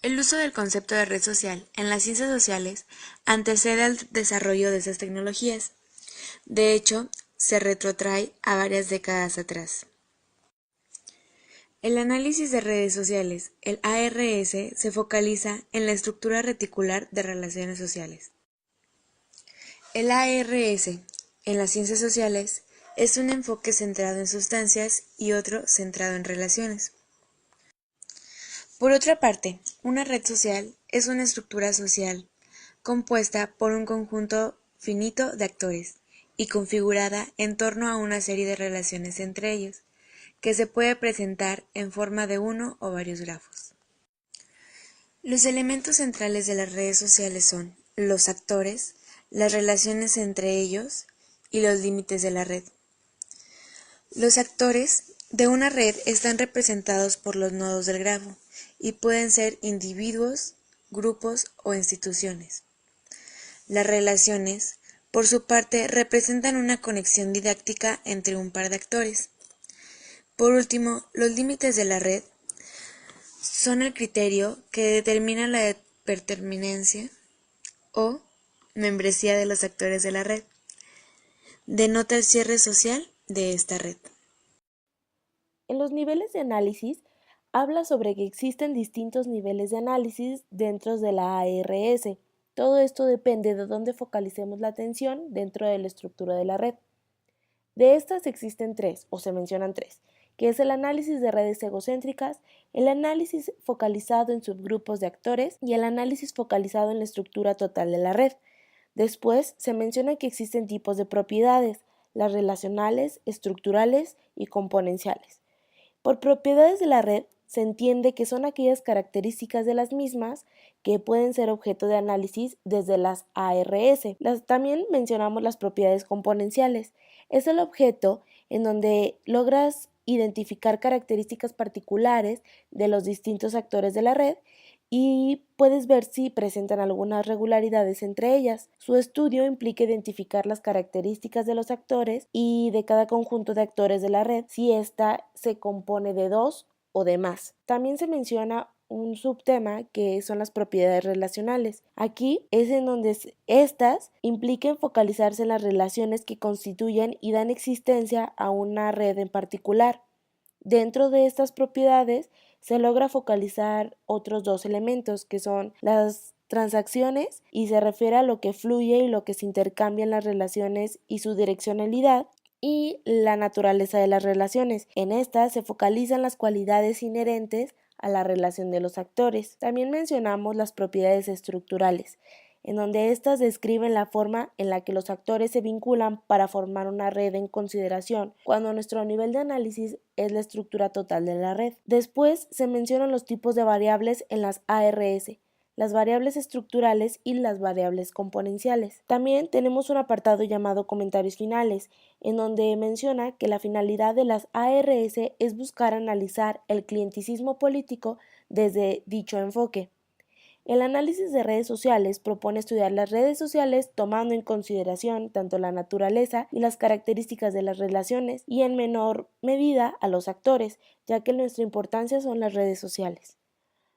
El uso del concepto de red social en las ciencias sociales antecede al desarrollo de esas tecnologías. De hecho, se retrotrae a varias décadas atrás. El análisis de redes sociales, el ARS, se focaliza en la estructura reticular de relaciones sociales. El ARS, en las ciencias sociales, es un enfoque centrado en sustancias y otro centrado en relaciones. Por otra parte, una red social es una estructura social compuesta por un conjunto finito de actores y configurada en torno a una serie de relaciones entre ellos, que se puede presentar en forma de uno o varios grafos. Los elementos centrales de las redes sociales son los actores, las relaciones entre ellos y los límites de la red. Los actores de una red están representados por los nodos del grafo y pueden ser individuos, grupos o instituciones. Las relaciones, por su parte, representan una conexión didáctica entre un par de actores. Por último, los límites de la red son el criterio que determina la pertenencia o membresía de los actores de la red. Denota el cierre social de esta red. En los niveles de análisis, habla sobre que existen distintos niveles de análisis dentro de la ARS. Todo esto depende de dónde focalicemos la atención dentro de la estructura de la red. De estas existen tres, o se mencionan tres, que es el análisis de redes egocéntricas, el análisis focalizado en subgrupos de actores y el análisis focalizado en la estructura total de la red. Después se menciona que existen tipos de propiedades, las relacionales, estructurales y componenciales. Por propiedades de la red se entiende que son aquellas características de las mismas que pueden ser objeto de análisis desde las ARS. También mencionamos las propiedades componenciales. Es el objeto en donde logras identificar características particulares de los distintos actores de la red y puedes ver si presentan algunas regularidades entre ellas. Su estudio implica identificar las características de los actores y de cada conjunto de actores de la red, si ésta se compone de dos o de más. También se menciona un subtema que son las propiedades relacionales. Aquí es en donde estas implican focalizarse en las relaciones que constituyen y dan existencia a una red en particular. Dentro de estas propiedades se logra focalizar otros dos elementos que son las transacciones y se refiere a lo que fluye y lo que se intercambia en las relaciones y su direccionalidad y la naturaleza de las relaciones. En esta se focalizan las cualidades inherentes a la relación de los actores. También mencionamos las propiedades estructurales, en donde éstas describen la forma en la que los actores se vinculan para formar una red en consideración, cuando nuestro nivel de análisis es la estructura total de la red. Después se mencionan los tipos de variables en las ARS, las variables estructurales y las variables componenciales. También tenemos un apartado llamado comentarios finales, en donde menciona que la finalidad de las ARS es buscar analizar el clienticismo político desde dicho enfoque. El análisis de redes sociales propone estudiar las redes sociales tomando en consideración tanto la naturaleza y las características de las relaciones y en menor medida a los actores, ya que nuestra importancia son las redes sociales.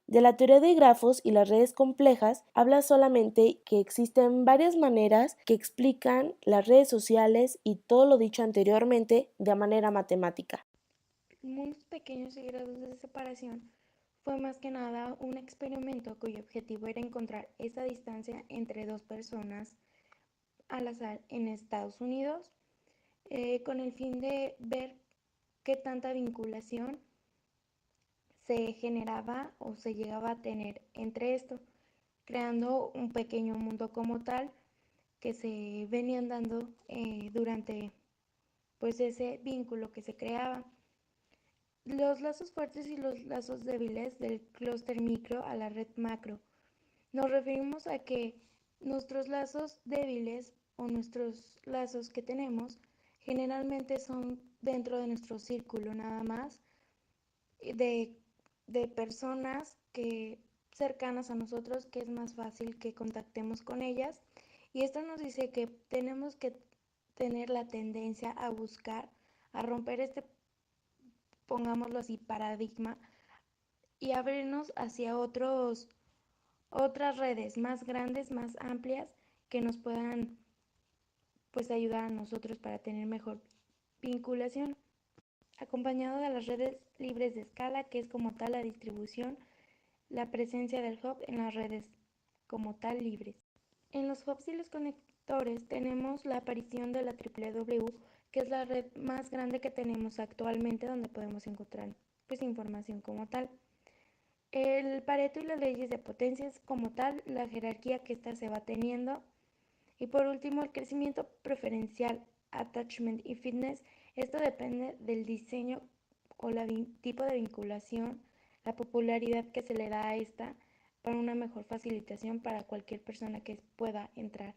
De la teoría de grafos y las redes complejas habla solamente que existen varias maneras que explican las redes sociales y todo lo dicho anteriormente de manera matemática. Mundos pequeños y grados de separación fue más que nada un experimento cuyo objetivo era encontrar esa distancia entre dos personas al azar en Estados Unidos, con el fin de ver qué tanta vinculación se generaba o se llegaba a tener entre esto, creando un pequeño mundo como tal que se venían dando durante pues ese vínculo que se creaba. Los lazos fuertes y los lazos débiles del clúster micro a la red macro. Nos referimos a que nuestros lazos débiles o nuestros lazos que tenemos generalmente son dentro de nuestro círculo nada más de, de personas que cercanas a nosotros que es más fácil que contactemos con ellas y esto nos dice que tenemos que tener la tendencia a buscar, a romper este, pongámoslo así, paradigma y abrirnos hacia otros otras redes más grandes, más amplias, que nos puedan pues ayudar a nosotros para tener mejor vinculación, acompañado de las redes libres de escala, que es como tal la distribución, la presencia del hub en las redes como tal libres. En los hubs y los conectores tenemos la aparición de la WWW, que es la red más grande que tenemos actualmente donde podemos encontrar pues información como tal. El Pareto y las leyes de potencias como tal, la jerarquía que ésta se va teniendo. Y por último, el crecimiento preferencial, attachment y fitness. Esto depende del diseño o tipo de vinculación, la popularidad que se le da a esta para una mejor facilitación para cualquier persona que pueda entrar.